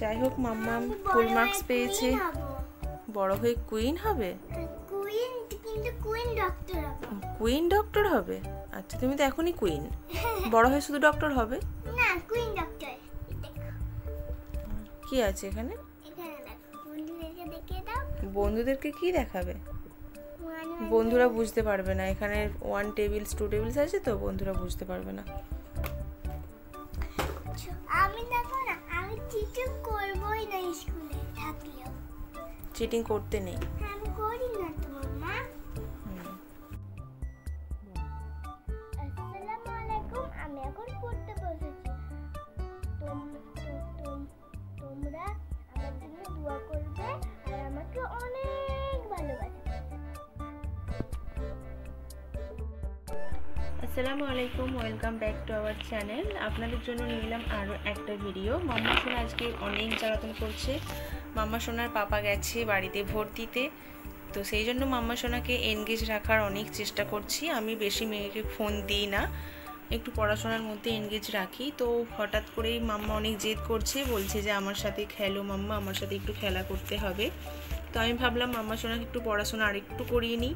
যাই হোক মাম্মাম ফুল মার্কস পেয়েছে। বড় হয়ে কুইন হবে? কুইন, কিন্তু কুইন ডক্টর হবে। কুইন ডক্টর হবে? আচ্ছা, তুমি তো এখনই কুইন, বড় হয়ে শুধু ডক্টর হবে? না, কুইন ডক্টর। কি আছে এখানে? এখানে দেখো, বন্ধুদেরকে দেখিয়ে দাও। বন্ধুদেরকে কি দেখাবে? বন্ধুরা বুঝতে পারবে না, এখানে 1 টেবিলস 2 টেবিলস আছে তো, বন্ধুরা বুঝতে পারবে না। আমি দেখো না, আমি চিটিং করবই না স্কুলে থাকলেও। চিটিং করতে নেই। আমি করি না তো মাম্মা। আসসালামু আলাইকুম, আমি এখন পড়তে বসেছি। তোমরা আমার জন্য দোয়া করবে আর আমাকে অনেক ভালোবাসবে। আসসালামু আলাইকুম, welcome back to our channel. আপনাদের জন্য নিয়ে এলাম আরও একটা ভিডিও। মাম্মা সোনা আজকে অনেক জ্বালাতন করছে। মাম্মা সোনার পাপা গেছে বাড়িতে ভোট দিতে, তো সেই জন্য মাম্মা সোনাকে এনগেজ রাখার অনেক চেষ্টা করছি। আমি বেশি মেয়েকে ফোন দিই না, একটু পড়াশোনার মধ্যে এনগেজ রাখি। তো হঠাৎ করেই মাম্মা অনেক জেদ করছে, বলছে যে আমার সাথে খেলো মাম্মা, আমার সাথে একটু খেলা করতে হবে। তো আমি ভাবলাম মাম্মা সোনাকে একটু পড়াশোনা আরেকটু করিয়ে নিই।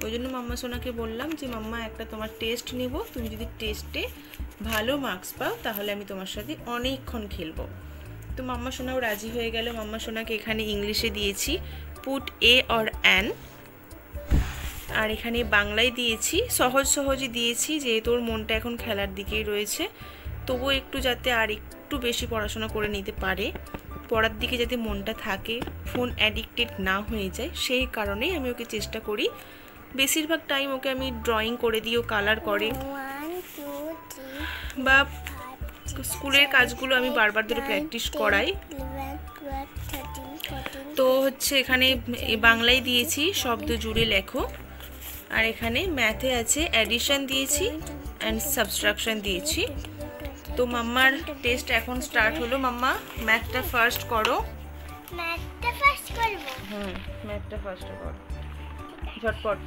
ওই জন্য মাম্মা সোনাকে বললাম যে মাম্মা একটা তোমার টেস্ট নেব, তুমি যদি টেস্টে ভালো মার্কস পাও তাহলে আমি তোমার সাথে অনেকক্ষণ খেলবো। তো মাম্মা সোনাও রাজি হয়ে গেল। মাম্মা সোনাকে এখানে ইংলিশে দিয়েছি পুট এ অর অ্যান, আর এখানে বাংলায় দিয়েছি সহজ সহজই দিয়েছি, যেহেতু ওর মনটা এখন খেলার দিকেই রয়েছে। তবুও একটু যাতে আর একটু বেশি পড়াশোনা করে নিতে পারে, পড়ার দিকে যাতে মনটা থাকে, ফোন অ্যাডিক্টেড না হয়ে যায়, সেই কারণেই আমি ওকে চেষ্টা করি। বেশিরভাগ টাইম ওকে আমি ড্রয়িং করে দিই, ও কালার করে, বা স্কুলের কাজগুলো আমি বারবার ধরে প্র্যাকটিস করাই। তো হচ্ছে এখানে বাংলায় দিয়েছি শব্দ জুড়ে লেখো, আর এখানে ম্যাথে আছে অ্যাডিশন দিয়েছি অ্যান্ড সাবট্রাকশন দিয়েছি। তো মাম্মার টেস্ট এখন স্টার্ট হলো। মাম্মা ম্যাথটা ফার্স্ট করো। ম্যাথটা ফার্স্ট করব। ম্যাথটা ফার্স্ট করো, ঝটপট।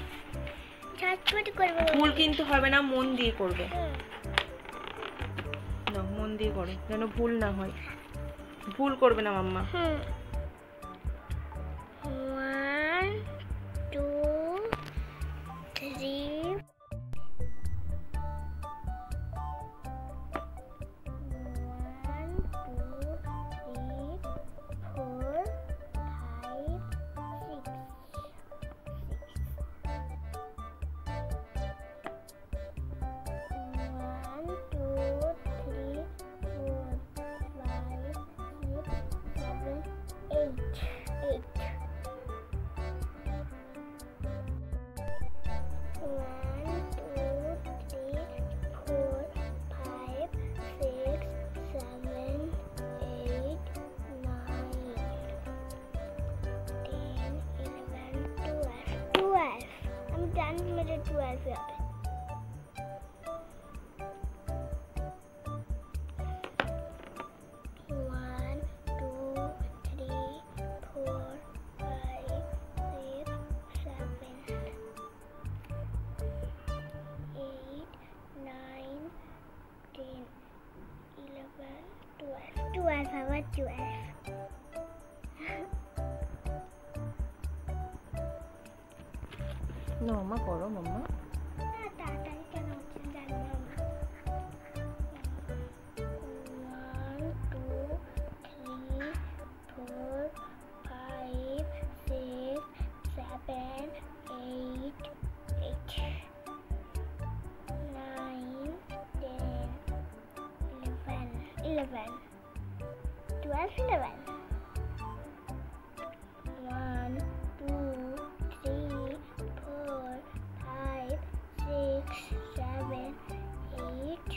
ঝটপট করব। ভুল কিন্তু হবে না, মন দিয়ে করবে। না, মন দিয়ে করো যেন ভুল না হয়। ভুল করবে না মাম্মা। 1 2 3 12 হবে। না মাম্মা করো মাম্মা। তাড়াতাড়ি কেন হচ্ছে জানি না। 1 2 3 4 5 6 7 8 9 10 11 12 11 1 2 3 4 5 6 7 8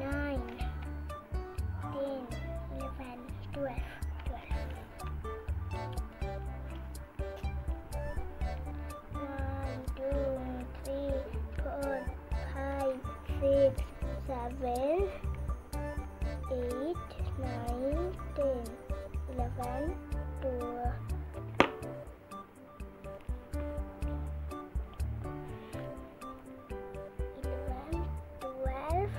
9 10 11 12 1 2 3 4 5 6 7 8 9 10 11 12 11 12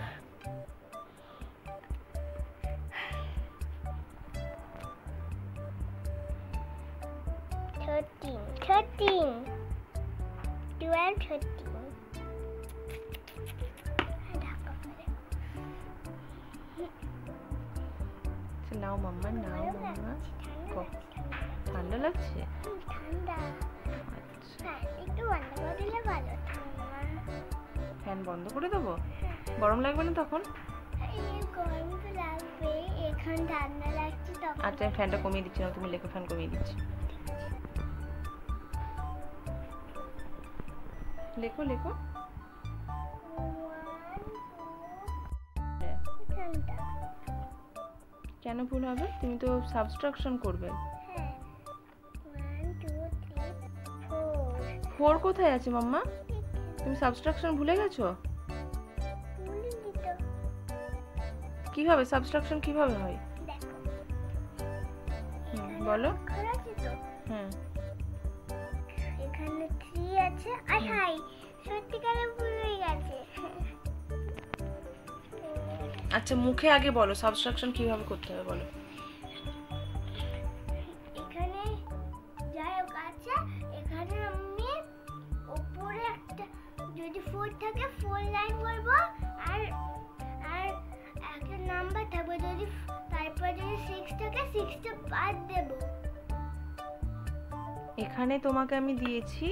নাও মাম্মা, নাও মাম্মা। ঠান্ডা লাগছে? ফ্যান বন্ধ করে দেবো? গরম লাগবে না তখন? আচ্ছা, আমি ফ্যানটা কমিয়ে দিচ্ছি না, তুমি লেখো, ফ্যান কমিয়ে দিচ্ছি। লেখো লেখো। কেন ভুল হবে? তুমি তো সাবট্রাকশন করবে। 4 কোথায় আছে মাম্মা? তুমি সাবট্রাকশন ভুলে গেছো? কিভাবে সাবট্রাকশন কিভাবে হয় বলো? হ্যাঁ, এখানে 3 আছে। আই হাই, সত্যিকারে ভুল হয়ে গেছে। আচ্ছা, মুখে আগে বলো সাবট্রাকশন কিভাবে করতে হবে বলো। এখানে যাই হোক আছে, এখানে আমি উপরে একটা যদি 4 থাকে 4 লাইন করব, আর আর একটা নাম্বার থাকবে, যদি তারপর যদি 6 থাকে 6টা বাদ দেব। এখানে তোমাকে আমি দিয়েছি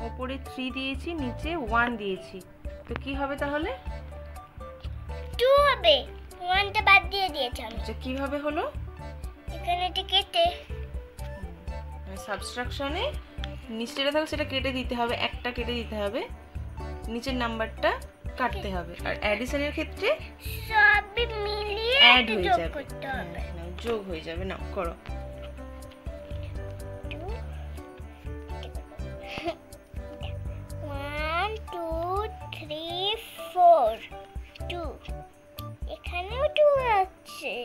উপরে 3 দিয়েছি, নিচে 1 দিয়েছি, তো কি হবে তাহলে? 2 হবে। 1টা বাদ দিয়ে দিয়েছি আমি। আচ্ছা, কিভাবে হলো? এখানে এটা কেটে সাবট্রাকশনে নিচেটা থাকবে সেটা কেটে দিতে হবে, একটা কেটে দিতে হবে, নিচের নাম্বারটা কাটতে হবে, আর অ্যাডিশনের ক্ষেত্রে সব মিলিয়ে অ্যাড হয়ে যোগ যাবে, করতে হবে। যোগ হয়ে যাবে। নাও করো। 1 2 3 4 2। এখানেও 2 আছে।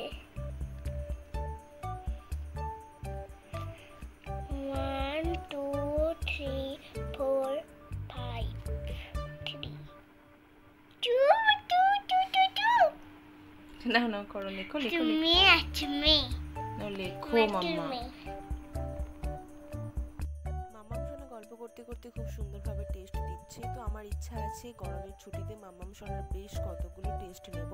1 2 3 4 5 3 2 নাও নাও করো, লেখো লেখো লেখো। তুমি আছো মে। নাও লেখো মাম্মা। মাম্মাম সোনা গল্প করতে করতে খুব সুন্দরভাবে টেস্ট দিচ্ছে, তো আমার ইচ্ছা আছে গরমের ছুটিতে মাম্মাম সোনার বেশ কতগুলো টেস্ট নেব,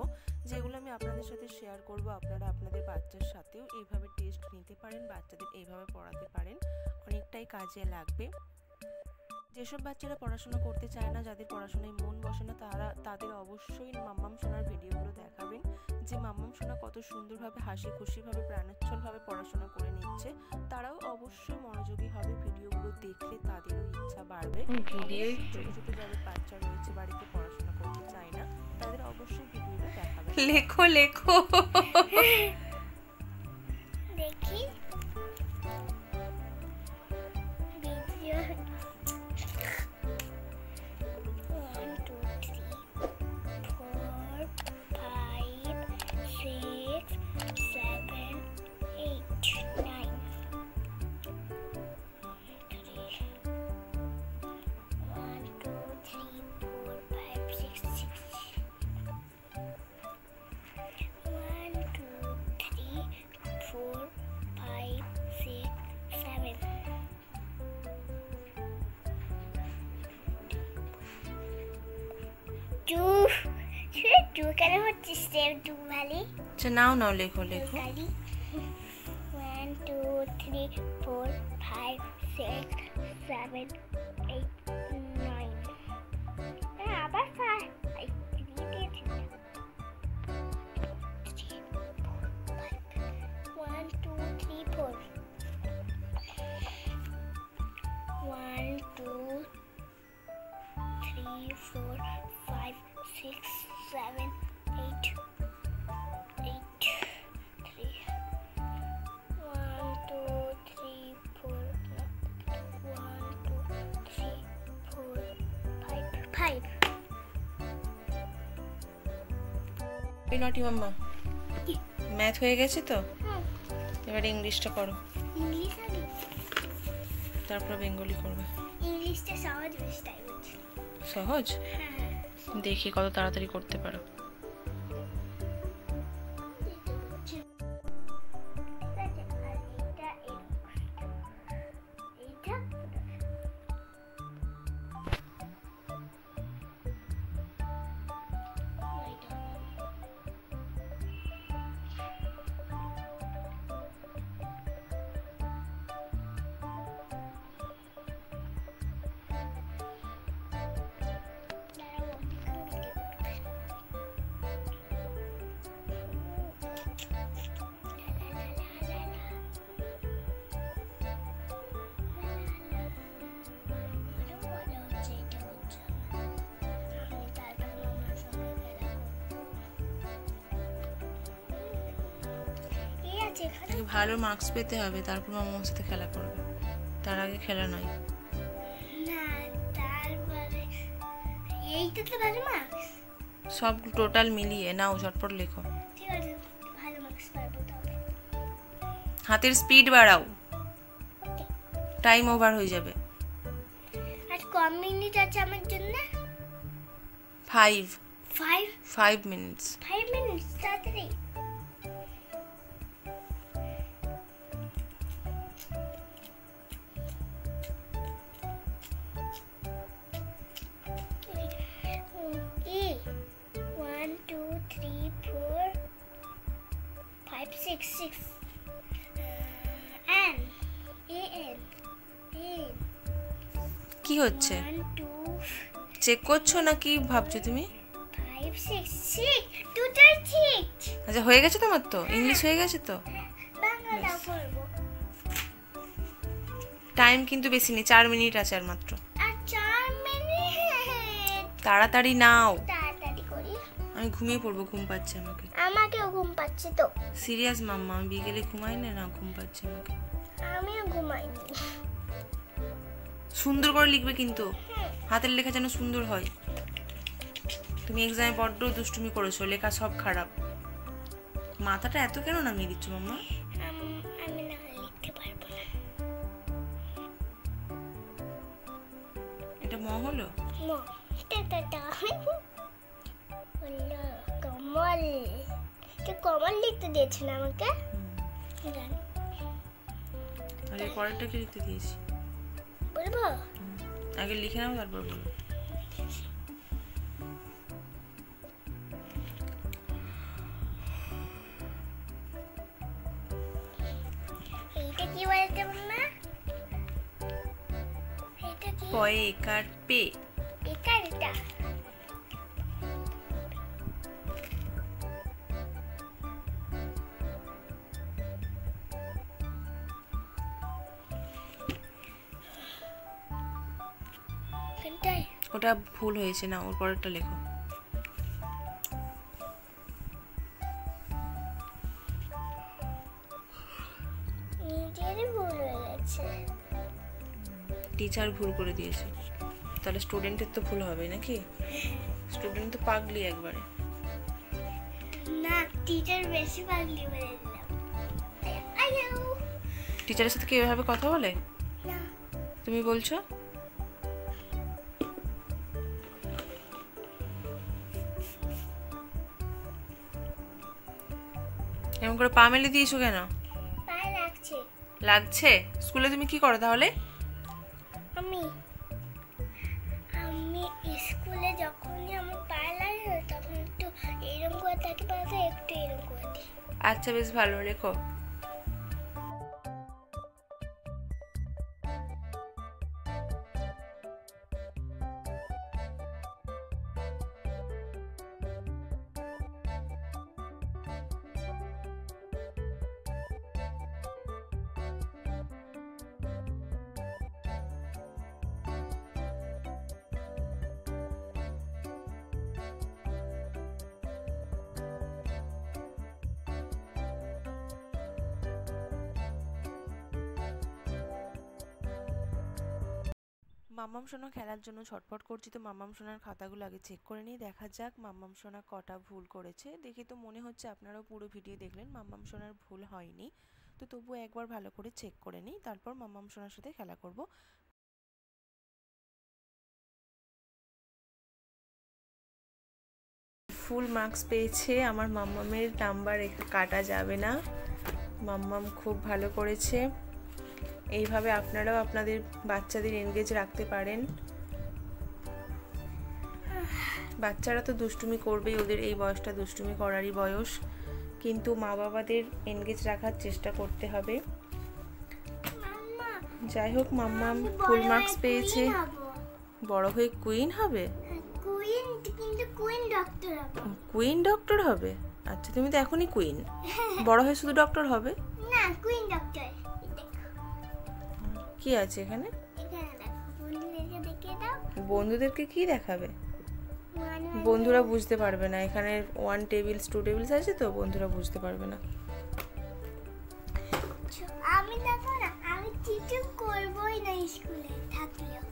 যেগুলো আমি আপনাদের সাথে শেয়ার করব। আপনারা আপনাদের বাচ্চার সাথেও এইভাবে টেস্ট নিতে পারেন, বাচ্চাদের এইভাবে পড়াতে পারেন, অনেকটাই কাজে লাগবে। যেসব বাচ্চারা পড়াশোনা করতে চায় না, যাদের পড়াশোনায় মন বসে না, তাদের অবশ্যই মাম্মাম সোনার ভিডিওগুলো দেখাবেন, যে মাম্মাম সোনা কত সুন্দরভাবে হাসি খুশিভাবে প্রাণোচ্ছলভাবে পড়াশোনা করে নিচ্ছে। তারাও অবশ্যই মনোযোগী হবে, ভিডিওগুলো দেখলে তাদেরও ইচ্ছা বাড়বে। ছোট ছোট যাদের বাচ্চা রয়েছে বাড়িতে পড়াশোনা করতে চায় না, তাদের অবশ্যই ভিডিওটা দেখাবেন। লেখো লেখো। দেখি ভিডিও 1 2 3 4 5 6 7 8 9 1 2 3 4 5 6 6 1 2 3 4 5 6 7 2 2 কেন হচ্ছে সেভ 2 ভালি? আচ্ছা, নাও নাও লেখো লেখো। 1 2 3 4 5 6 7 8 9 আবার 5 দিয়েছি। 1 2 3 4 1 2 3 4 5 6 7 8 8 3 1 2 3 4 1 2 3 4 5 নটি মাম্মা, ম্যাথ হয়ে গেছে তো, এবার ইংলিশটা করো, ইংলিশ আগে তারপর বেঙ্গলি করবে। ইংলিশটা সহজ বেশ তাই বলছি। সহজ? দেখি কত তাড়াতাড়ি করতে পারো। যেখানে ভালো মার্কস পেতে হবে, তারপর মামার সাথে খেলা করবে, তার আগে খেলা নয়। না তারপরে এইটা তো ভালো মার্কস। সব টোটাল মিলিয়ে নাও, ঝটপট লেখো। ঠিক আছে, ভালো মার্কস পাবো তবে। হাতের স্পিড বাড়াও, ওকে। টাইম ওভার হয়ে যাবে। আর কম মিনিট আছে আমার জন্য? 5 5 মিনিটস। 5 মিনিটস, তাড়াতাড়ি। E 1 2 3 4 5 6 6 N A N A কি হচ্ছে? 1 2 চেক করছো না কি ভাবছো তুমি? 5 6 6 দুটোই ঠিক। আচ্ছা, হয়ে গেছে তোমার, তো ইংলিশ হয়ে গেছে তো। বাংলাটাও করবো। টাইম কিন্তু বেশি নেই, 4 মিনিট আছে আর মাত্র। আর 4 মিনিট। তাড়াতাড়ি নাও, তাড়াতাড়ি করি। আমি ঘুমিয়ে পড়বো, ঘুম পাচ্ছে আমাকে। আমাকেও ঘুম পাচ্ছে তো। সিরিয়াস মাম্মা, আমি বিকেলে ঘুমাই না, না ঘুম পাচ্ছে আমাকে। আমিও ঘুমাইনি। সুন্দর করে লিখবে কিন্তু, হাতের লেখা যেন সুন্দর হয়। তুমি এক্সামে বড্ড দুষ্টুমি করেছো, লেখা সব খারাপ। মাথাটা এত কেন নামিয়ে দিচ্ছ মাম্মা? আমি না লিখতে পারবো না। এটা ম হলো? মো টা হলো কমল। তো কমল লিখতে দিয়েছে না আমাকে? জানি। আগে পরেরটা কি লিখতে দিয়েছি? বলবো? আগে লিখে নাও, তারপর বলো। এইটা কি বলতে না? এটা কি? পয়ে কার পে। এটা এটা। কোনটাই? ওটা ভুল হয়েছে, না ওর পরেরটা লেখো। নিজেরই ভুল হয়ে গেছে। টিচার ভুল করে দিয়েছে, তাহলে স্টুডেন্টের তো ভুল হবে নাকি? স্টুডেন্ট তো পাগলি একবারে। না, টিচার বেশি পাগলি বলে দিলাম। আয়ো। টিচারের সাথে কি এভাবে কথা বলে? না। তুমি বলছো? এমন করে পা মেলে দিয়েছো কেন? পায়ে লাগছে। লাগছে? স্কুলে তুমি কি করো তাহলে? আমি স্কুলে যখনই আমার পায়ে লাগে তখন একটু এরকম করে থাকি, পাশে একটু এরকম করে দিই। আচ্ছা, বেশ ভালো, লেখো। মাম্মাম সোনা খেলার জন্য ছটফট করছি, তো মাম্মাম সোনার খাতাগুলো আগে চেক করে নিয়ে দেখা যাক মাম্মাম সোনা কটা ভুল করেছে। দেখে তো মনে হচ্ছে আপনারাও পুরো ভিডিও দেখলেন, মাম্মাম সোনার ভুল হয়নি। তো তবুও একবার ভালো করে চেক করে নিই, তারপর মাম্মাম সোনার সাথে খেলা করব। ফুল মার্কস পেয়েছে আমার মাম্মামের, নাম্বার কাটা যাবে না। মাম্মাম খুব ভালো করেছে। এইভাবে আপনারাও আপনাদের বাচ্চাদের এনগেজ রাখতে পারেন। বাচ্চারা তো দুষ্টুমি করবেই, ওদের এই বয়সটা দুষ্টুমি করারই বয়স, কিন্তু মা বাবাদের এনগেজ রাখার চেষ্টা করতে হবে। যাই হোক, মাম্মাম ফুল মার্কস পেয়েছে। বড় হয়ে কুইন হবে? কুইন, কিন্তু কুইন ডক্টর হবে। কুইন ডক্টর হবে? আচ্ছা, তুমি তো এখনই কুইন, বড় হয়ে শুধু ডক্টর হবে? না, কুইন ডক্টর। কি আছে এখানে? এখানে দেখো, বন্ধুদেরকে দেখিয়ে দাও। বন্ধুদেরকে কি দেখাবে? বন্ধুরা বুঝতে পারবে না, এখানে 1 টেবিলস 2 টেবিলস আছে তো, বন্ধুরা বুঝতে পারবে না। চিটিং করবই না স্কুলে থাকলেও।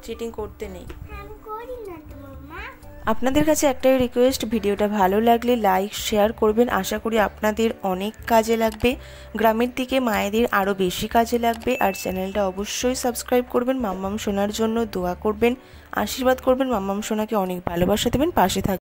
চিটিং করতে নেই। আমি করি না তো মাম্মা। আপনাদের কাছে একটাই রিকোয়েস্ট, ভিডিওটা ভালো লাগলে লাইক শেয়ার করবেন। আশা করি আপনাদের অনেক কাজে লাগবে, গ্রামের দিকে মায়েদের আরও বেশি কাজে লাগবে। আর চ্যানেলটা অবশ্যই সাবস্ক্রাইব করবেন। মাম্মাম সোনার জন্য দোয়া করবেন, আশীর্বাদ করবেন। মাম্মাম সোনাকে অনেক ভালোবাসা দেবেন, পাশে থাকবেন।